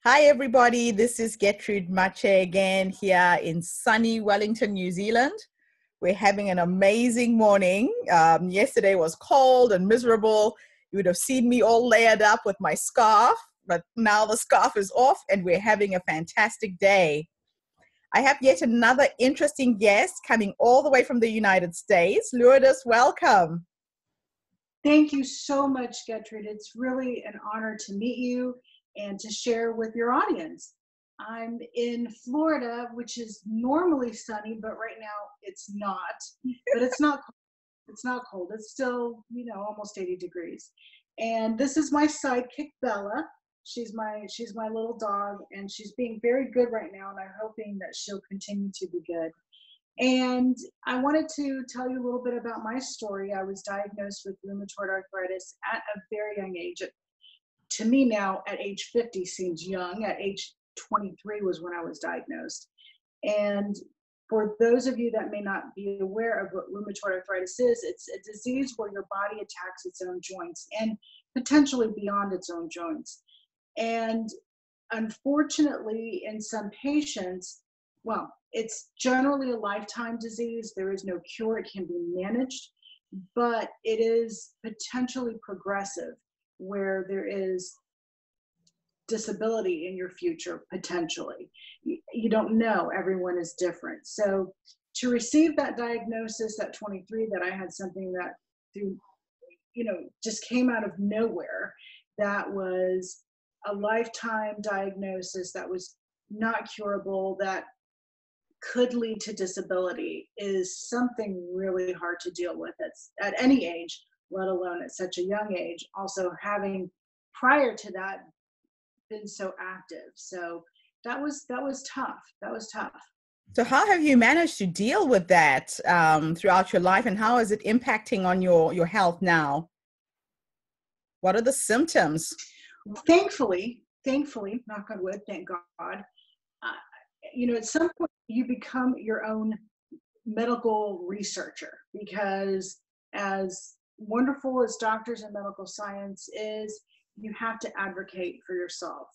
Hi, everybody. This is Gertrude Mache again here in sunny Wellington, New Zealand. We're having an amazing morning. Yesterday was cold and miserable. You would have seen me all layered up with my scarf, but now the scarf is off and we're having a fantastic day. I have yet another interesting guest coming all the way from the United States. Lourdes, welcome. Thank you so much, Gertrude. It's really an honor to meet you and to share with your audience. I'm in Florida, which is normally sunny, but right now it's not. But it's not cold. It's not cold. It's still, almost 80 degrees. And this is my sidekick, Bella. She's my little dog, and she's being very good right now, and I'm hoping that she'll continue to be good. And I wanted to tell you a little bit about my story. I was diagnosed with rheumatoid arthritis at a very young age. To me now, at age 50 seems young. At age 23 was when I was diagnosed. And for those of you that may not be aware of what rheumatoid arthritis is, it's a disease where your body attacks its own joints and potentially beyond its own joints. And unfortunately, in some patients, well, it's generally a lifetime disease. There is no cure. It can be managed, but it is potentially progressive, where there is disability in your future, potentially. You don't know. Everyone is different. So to receive that diagnosis at 23, that I had something that just came out of nowhere, that was a lifetime diagnosis that was not curable, that could lead to disability, is something really hard to deal with at any age, let alone at such a young age. Also having prior to that been so active. So that was tough. That was tough. So how have you managed to deal with that throughout your life, and how is it impacting on your health now? What are the symptoms? Thankfully, knock on wood, thank God, at some point you become your own medical researcher, because as wonderful as doctors and medical science is, you have to advocate for yourself.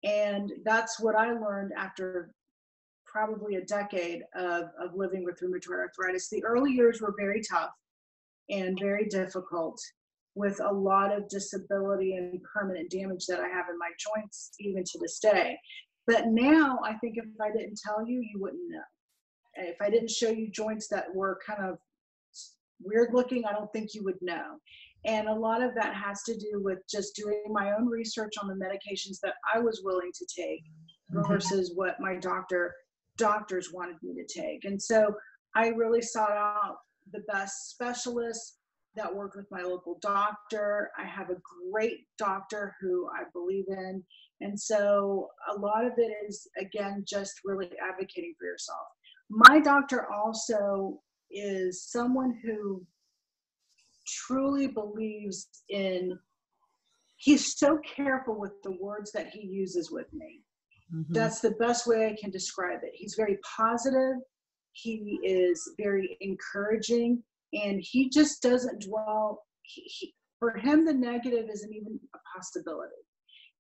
And that's what I learned after probably a decade of living with rheumatoid arthritis. The early years were very tough and very difficult, with a lot of disability and permanent damage that I have in my joints even to this day. But now I think if I didn't tell you, you wouldn't know. And if I didn't show you joints that were kind of weird looking, I don't think you would know. And a lot of that has to do with just doing my own research on the medications that I was willing to take versus what my doctors wanted me to take. And so I really sought out the best specialists that worked with my local doctor. I have a great doctor who I believe in. And so a lot of it is, again, just really advocating for yourself. My doctor also is someone who truly believes in, he's so careful with the words that he uses with me. Mm-hmm. That's the best way I can describe it. He's very positive. He is very encouraging. And he just doesn't dwell, for him, the negative isn't even a possibility.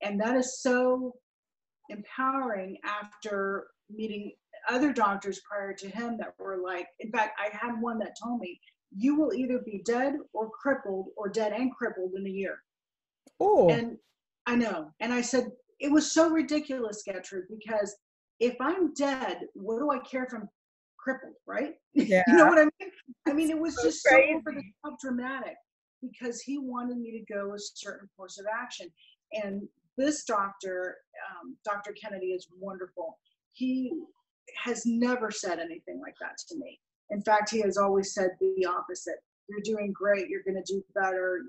And that is so empowering after meeting other doctors prior to him that were like, in fact, I had one that told me, you will either be dead or crippled, or dead and crippled in a year. Oh. And I know. And I said, it was so ridiculous, Gertrude, because if I'm dead, what do I care if I'm crippled, right? Yeah. You know what I mean? I mean, it was so just crazy. So over the top dramatic, because he wanted me to go a certain course of action. And this doctor, Dr. Kennedy, is wonderful. He has never said anything like that to me. In fact, he has always said the opposite. You're doing great. You're going to do better.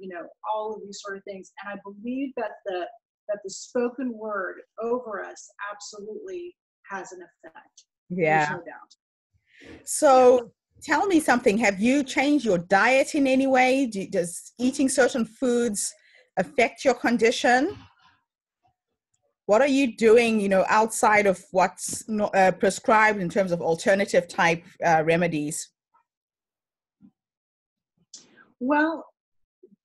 All of these sort of things. And I believe that the spoken word over us absolutely has an effect. Yeah. There's no doubt. So tell me something. Have you changed your diet in any way? Does eating certain foods affect your condition? What are you doing, outside of what's prescribed in terms of alternative type remedies? Well,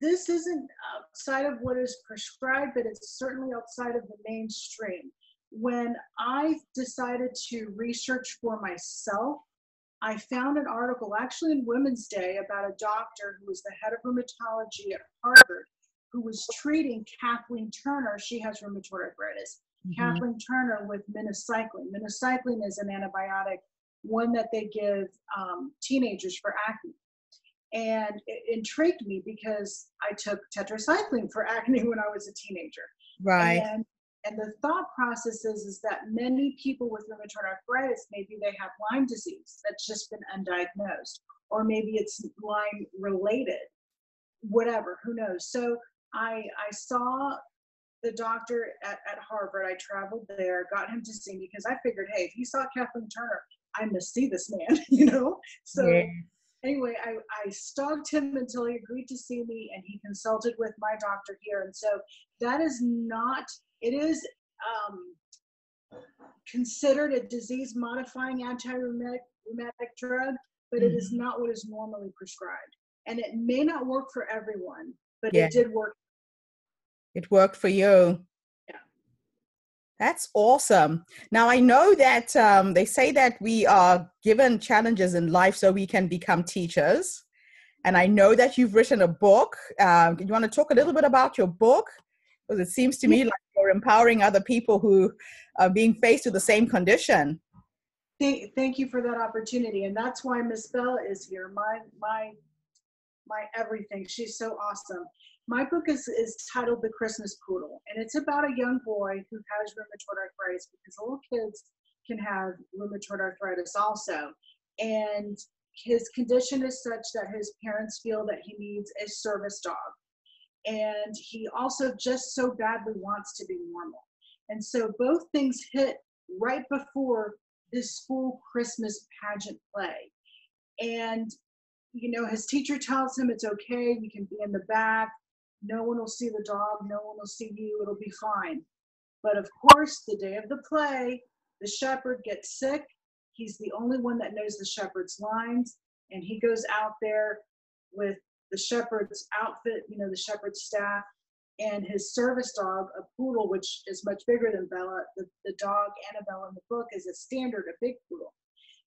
this isn't outside of what is prescribed, but it's certainly outside of the mainstream. when I decided to research for myself, I found an article actually in Women's Day about a doctor who was the head of rheumatology at Harvard who was treating Kathleen Turner. She has rheumatoid arthritis. Kathleen Turner with minocycline. Minocycline is an antibiotic, one that they give teenagers for acne. And it intrigued me because I took tetracycline for acne when I was a teenager. Right. And the thought process is that many people with rheumatoid arthritis, maybe they have Lyme disease that's just been undiagnosed, or maybe it's Lyme related, whatever, who knows. So I saw the doctor at Harvard. I traveled there, got him to see me because I figured, hey, if he saw Kathleen Turner, I must see this man, you know? So Yeah. anyway, I stalked him until he agreed to see me, and he consulted with my doctor here. And so that is not, it is considered a disease-modifying anti-rheumatic drug, but it is not what is normally prescribed. And it may not work for everyone, but it did work. It worked for you. Yeah. That's awesome. Now, I know that they say that we are given challenges in life so we can become teachers. And I know that you've written a book. You want to talk a little bit about your book? Because it seems to me like you're empowering other people who are being faced with the same condition. Thank you for that opportunity. And that's why Miss Bella is here, my everything. She's so awesome. My book is titled The Christmas Poodle, and it's about a young boy who has rheumatoid arthritis, because little kids can have rheumatoid arthritis also. And his condition is such that his parents feel that he needs a service dog. And he also just so badly wants to be normal. And so both things hit right before this school Christmas pageant play. And, you know, his teacher tells him it's okay, you can be in the back. No one will see the dog, no one will see you, it'll be fine. But of course, the day of the play, the shepherd gets sick. He's the only one that knows the shepherd's lines, and he goes out there with the shepherd's outfit, you know, the shepherd's staff, and his service dog, a poodle, which is much bigger than Bella. The dog, Annabelle, in the book is a standard, a big poodle.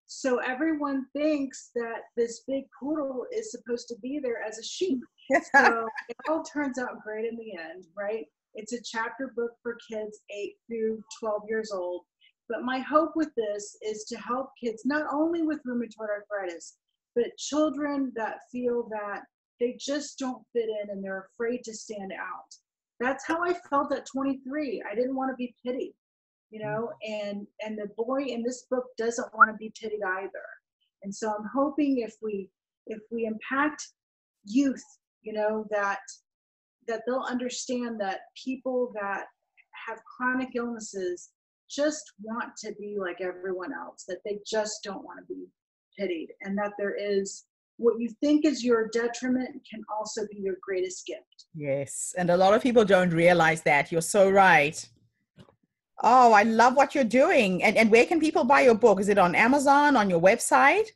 So everyone thinks that this big poodle is supposed to be there as a sheep. So it all turns out great in the end, right? It's a chapter book for kids 8 through 12 years old. But my hope with this is to help kids not only with rheumatoid arthritis, but children that feel that they just don't fit in and they're afraid to stand out. That's how I felt at 23. I didn't want to be pitied, you know, and the boy in this book doesn't want to be pitied either. And so I'm hoping if we impact youth, you know, that they'll understand that people that have chronic illnesses just want to be like everyone else, that they just don't want to be pitied, and that there is what you think is your detriment can also be your greatest gift. Yes, and a lot of people don't realize that. You're so right. Oh, I love what you're doing. And where can people buy your book? Is it on Amazon, on your website?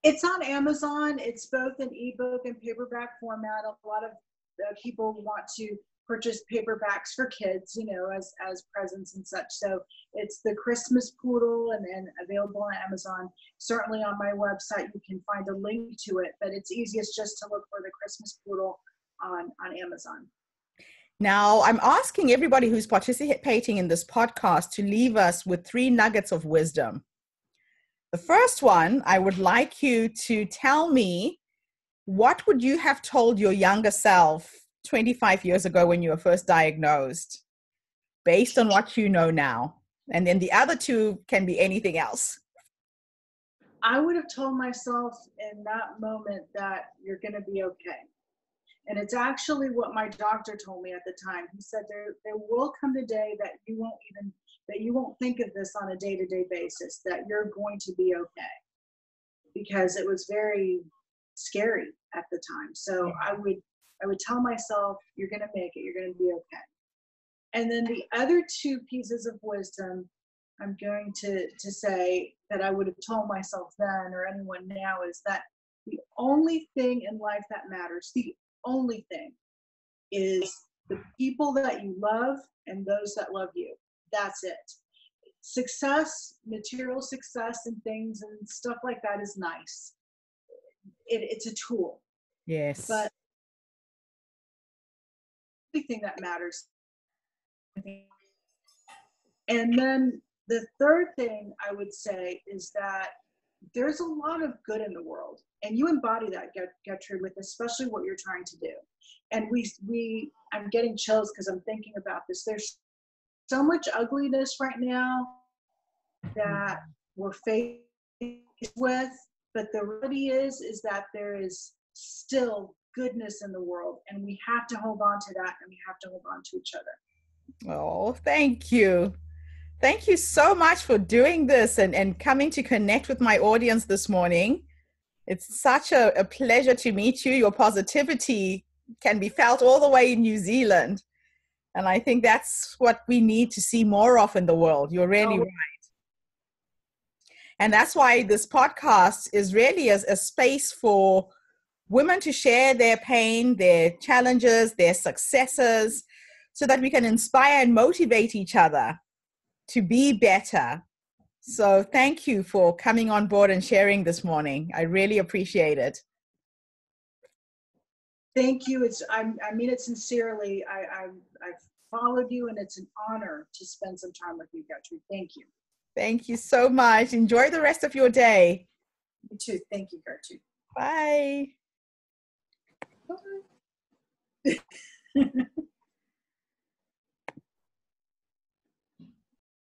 It's on Amazon. It's both in ebook and paperback format. A lot of people want to purchase paperbacks for kids, you know, as presents and such. So it's The Christmas Poodle, and available on Amazon. Certainly on my website, you can find a link to it, but it's easiest just to look for The Christmas Poodle on Amazon. Now, I'm asking everybody who's participating in this podcast to leave us with 3 nuggets of wisdom. The first one, I would like you to tell me, what would you have told your younger self 25 years ago when you were first diagnosed, based on what you know now? And then the other 2 can be anything else. I would have told myself in that moment that you're going to be okay. And it's actually what my doctor told me at the time. He said there will come a day that you won't think of this on a day-to-day basis, that you're going to be okay. Because it was very scary at the time. So I would tell myself, you're going to make it, you're going to be okay. And then the other 2 pieces of wisdom I'm going to say that I would have told myself then, or anyone now, is that the only thing in life that matters, the only thing, is the people that you love and those that love you. That's it. success, material success and things and stuff like that is nice. It's a tool. Yes. But the thing that matters. And then the third thing I would say is that there's a lot of good in the world, and you embody that, Gertrude, with especially what you're trying to do. And I'm getting chills because I'm thinking about this. There's so much ugliness right now that we're faced with, but the reality is that there is still goodness in the world, and we have to hold on to that, and we have to hold on to each other. Oh, thank you. Thank you so much for doing this and coming to connect with my audience this morning. It's such a pleasure to meet you. Your positivity can be felt all the way in New Zealand. And I think that's what we need to see more of in the world. You're really right. And that's why this podcast is really a space for women to share their pain, their challenges, their successes, so that we can inspire and motivate each other to be better. So thank you for coming on board and sharing this morning. I really appreciate it. Thank you. I mean it sincerely. I've followed you, and it's an honor to spend some time with you, Gertrude. Thank you. Thank you so much. Enjoy the rest of your day. You too. Thank you, Gertrude. Bye. Bye.